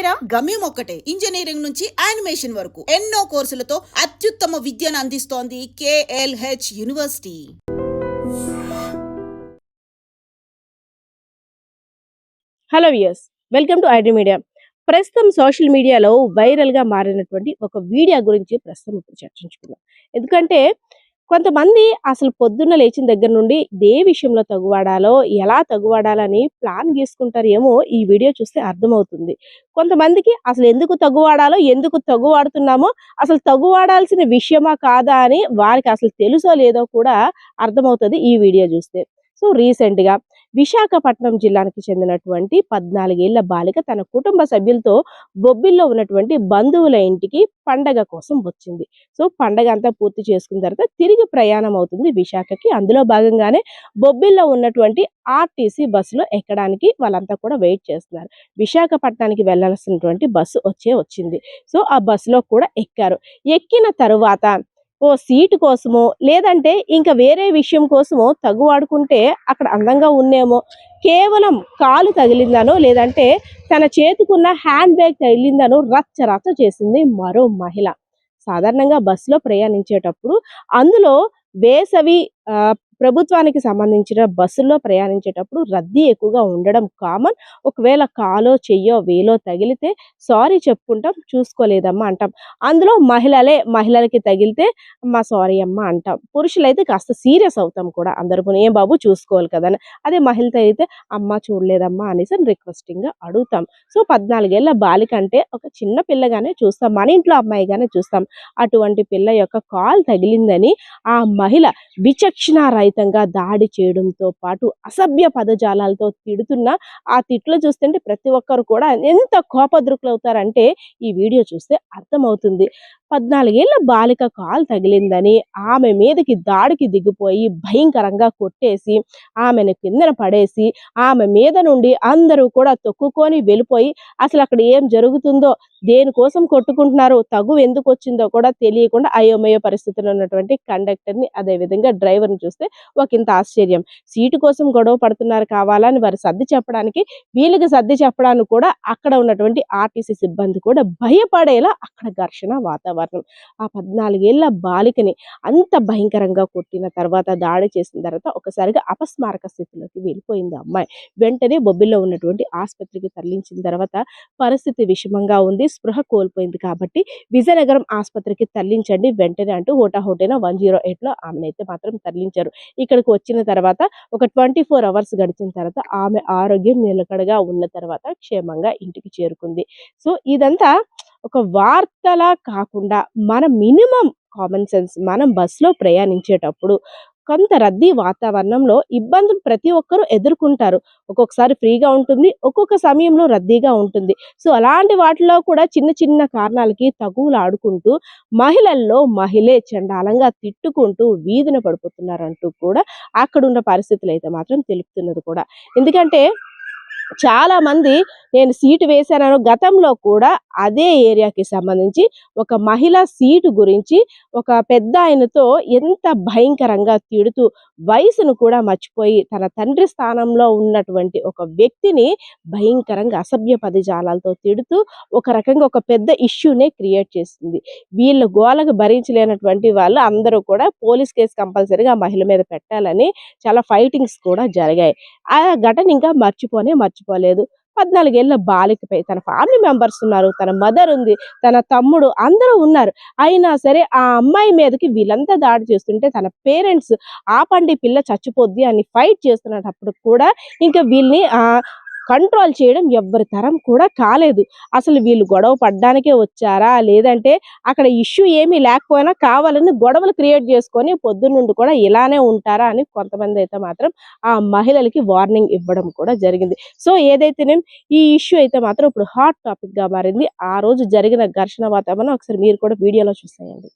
ఒక్కటేరా, గమ్యం ఒక్కటే. ఇంజనీరింగ్ నుంచి యానిమేషన్ వరకు ఎన్నో కోర్సులతో అత్యుత్తమ విద్యను అందిస్తోంది KLH university. Hello viewers, welcome to ID media. ప్రస్తుతం సోషల్ మీడియాలో వైరల్గా మారినటువంటి ఒక వీడియో గురించి ప్రస్తుతం ఇప్పుడు చర్చించుకుందాం. ఎందుకంటే కొంతమంది అసలు పొద్దున్న లేచిన దగ్గర నుండి ఏ విషయంలో తగువాడాలో, ఎలా తగువాడాలని ప్లాన్ గీసుకుంటారు ఏమో ఈ వీడియో చూస్తే అర్థమవుతుంది. కొంతమందికి అసలు ఎందుకు తగువాడాలో, ఎందుకు తగువాడుతున్నామో, అసలు తగువాడాల్సిన విషయమా కాదా అని వారికి అసలు తెలుసో లేదో కూడా అర్థమవుతుంది ఈ వీడియో చూస్తే. సో రీసెంట్గా విశాఖపట్నం జిల్లానికి చెందినటువంటి 14 ఏళ్ల బాలిక తన కుటుంబ సభ్యులతో బొబ్బిల్లో ఉన్నటువంటి బంధువుల ఇంటికి పండగ కోసం వచ్చింది. సో పండగ అంతా పూర్తి చేసుకున్న తర్వాత తిరిగి ప్రయాణం అవుతుంది విశాఖకి. అందులో భాగంగానే బొబ్బిల్లో ఉన్నటువంటి ఆర్టీసీ బస్సులో ఎక్కడానికి వాళ్ళంతా కూడా వెయిట్ చేస్తున్నారు. విశాఖపట్నానికి వెళ్లాల్సినటువంటి బస్సు వచ్చింది. సో ఆ బస్సులో కూడా ఎక్కారు. ఎక్కిన తరువాత ఓ సీటు కోసమో, లేదంటే ఇంకా వేరే విషయం కోసమో తగువాడుకుంటే అక్కడ అందంగా ఉన్నేమో, కేవలం కాలు తగిలిందనో, లేదంటే తన చేతికున్న హ్యాండ్ బ్యాగ్ తగిలిందనో రచ్చ రచ్చ చేసింది మరో మహిళ. సాధారణంగా బస్సులో ప్రయాణించేటప్పుడు అందులో వేసవి ప్రభుత్వానికి సంబంధించిన బస్సుల్లో ప్రయాణించేటప్పుడు రద్దీ ఎక్కువగా ఉండడం కామన్. ఒకవేళ కాలో చెయ్యో వేలో తగిలితే సారీ చెప్పుకుంటాం, చూసుకోలేదమ్మా అంటాం. అందులో మహిళలకి తగిలితే అమ్మ సారీ అమ్మ అంటాం. పురుషులైతే కాస్త సీరియస్ అవుతాం కూడా, అందరూ ఏం బాబు చూసుకోవాలి కదా అని. అదే మహిళ తగిలితే అమ్మ చూడలేదమ్మా అనేసి రిక్వెస్టింగ్గా అడుగుతాం. సో 14 ఏళ్ల బాలిక అంటే ఒక చిన్న పిల్లగానే చూస్తాం, మన ఇంట్లో అమ్మాయిగానే చూస్తాం. అటువంటి పిల్ల యొక్క కాలు తగిలిందని ఆ మహిళ విచక్షణారహితంగా దాడి చేయడంతో పాటు అసభ్య పదజాలాలతో తిడుతున్న ఆ తిట్లు చూస్తుంటే ప్రతి ఒక్కరు కూడా ఎంత కోపద్రుకులు అవుతారంటే ఈ వీడియో చూస్తే అర్థమవుతుంది. 14 ఏళ్ల బాలిక కాలు తగిలిందని ఆమె మీదకి దాడికి దిగిపోయి భయంకరంగా కొట్టేసి ఆమెను కిందన పడేసి ఆమె మీద నుండి అందరూ కూడా తొక్కుకొని వెళ్ళిపోయి అసలు అక్కడ ఏం జరుగుతుందో, దేనికోసం కొట్టుకుంటున్నారో, తగు ఎందుకు వచ్చిందో కూడా తెలియకుండా అయోమయ పరిస్థితుల్లో ఉన్నటువంటి కండక్టర్ని, అదేవిధంగా డ్రైవర్ని చూస్తే ఒకంత ఆశ్చర్యం. సీటు కోసం గొడవ పడుతున్నారు కావాలని వారు సర్ది చెప్పడానికి, వీళ్ళకి సర్ది చెప్పడానికి కూడా అక్కడ ఉన్నటువంటి ఆర్టీసీ సిబ్బంది కూడా భయపడేలా అక్కడ ఘర్షణ వాతావరణం. ఆ 14 ఏళ్ల బాలికని అంత భయంకరంగా కొట్టిన తర్వాత, దాడి చేసిన తర్వాత ఒకసారిగా అపస్మారక స్థితిలోకి వెళ్ళిపోయింది అమ్మాయి. వెంటనే బొబ్బిల్లో ఉన్నటువంటి ఆసుపత్రికి తరలించిన తర్వాత పరిస్థితి విషమంగా ఉంది, స్పృహ కోల్పోయింది కాబట్టి విజయనగరం ఆసుపత్రికి తరలించండి వెంటనే అంటూ హోటాహోటైన 108లో ఆమెనైతే మాత్రం తరలించారు. ఇక్కడికి వచ్చిన తర్వాత ఒక 24 అవర్స్ గడిచిన తర్వాత ఆమె ఆరోగ్యం నిలకడగా ఉన్న తర్వాత క్షేమంగా ఇంటికి చేరుకుంది. సో ఇదంతా ఒక వార్తలా కాకుండా మన మినిమం కామన్ సెన్స్, మనం బస్సులో ప్రయాణించేటప్పుడు కొంత రద్దీ వాతావరణంలో ఇబ్బందులు ప్రతి ఒక్కరూ ఎదుర్కొంటారు. ఒక్కొక్కసారి ఫ్రీగా ఉంటుంది, ఒక్కొక్క సమయంలో రద్దీగా ఉంటుంది. సో అలాంటి వాటిలో కూడా చిన్న చిన్న కారణాలకి తగువులు ఆడుకుంటూ మహిళల్లో మహిళే చండాలంగా తిట్టుకుంటూ వీధిన పడిపోతున్నారంటూ కూడా అక్కడున్న పరిస్థితులు అయితే మాత్రం తెలుపుతున్నది కూడా. ఎందుకంటే చాలా మంది నేను సీటు వేశానను గతంలో కూడా అదే ఏరియాకి సంబంధించి ఒక మహిళ సీటు గురించి ఒక పెద్ద ఆయనతో ఎంత భయంకరంగా తిడుతూ వయసును కూడా మర్చిపోయి తన తండ్రి స్థానంలో ఉన్నటువంటి ఒక వ్యక్తిని భయంకరంగా అసభ్య పదజాలాలతో తిడుతూ ఒక రకంగా ఒక పెద్ద ఇష్యూనే క్రియేట్ చేసింది. వీళ్ళు గోలకు భరించలేనటువంటి వాళ్ళు అందరూ కూడా పోలీస్ కేసు కంపల్సరీగా మహిళ మీద పెట్టాలని చాలా ఫైటింగ్స్ కూడా జరిగాయి. ఆ ఘటన ఇంకా మర్చిపోలేదు. 14 ఏళ్ల బాలికపై తన ఫ్యామిలీ మెంబర్స్ ఉన్నారు, తన మదర్ ఉంది, తన తమ్ముడు అందరూ ఉన్నారు. అయినా సరే ఆ అమ్మాయి మీదకి వీళ్ళంతా దాడి చేస్తుంటే తన పేరెంట్స్ ఆపండి పిల్ల చచ్చిపోద్ది అని ఫైట్ చేస్తున్నప్పుడు కూడా ఇంకా వీళ్ళని కంట్రోల్ చేయడం ఎవ్వరి తరం కూడా కాలేదు. అసలు వీళ్ళు గొడవ పడ్డానికే వచ్చారా, లేదంటే అక్కడ ఇష్యూ ఏమీ లేకపోయినా కావాలని గొడవలు క్రియేట్ చేసుకొని పొద్దున్నుండి కూడా ఇలానే ఉంటారా అని కొంతమంది అయితే మాత్రం ఆ మహిళలకి వార్నింగ్ ఇవ్వడం కూడా జరిగింది. సో ఏదైతేనే ఈ ఇష్యూ అయితే మాత్రం ఇప్పుడు హాట్ టాపిక్ గా మారింది. ఆ రోజు జరిగిన ఘర్షణ వాతావరణం ఒకసారి మీరు కూడా వీడియోలో చూసేయండి.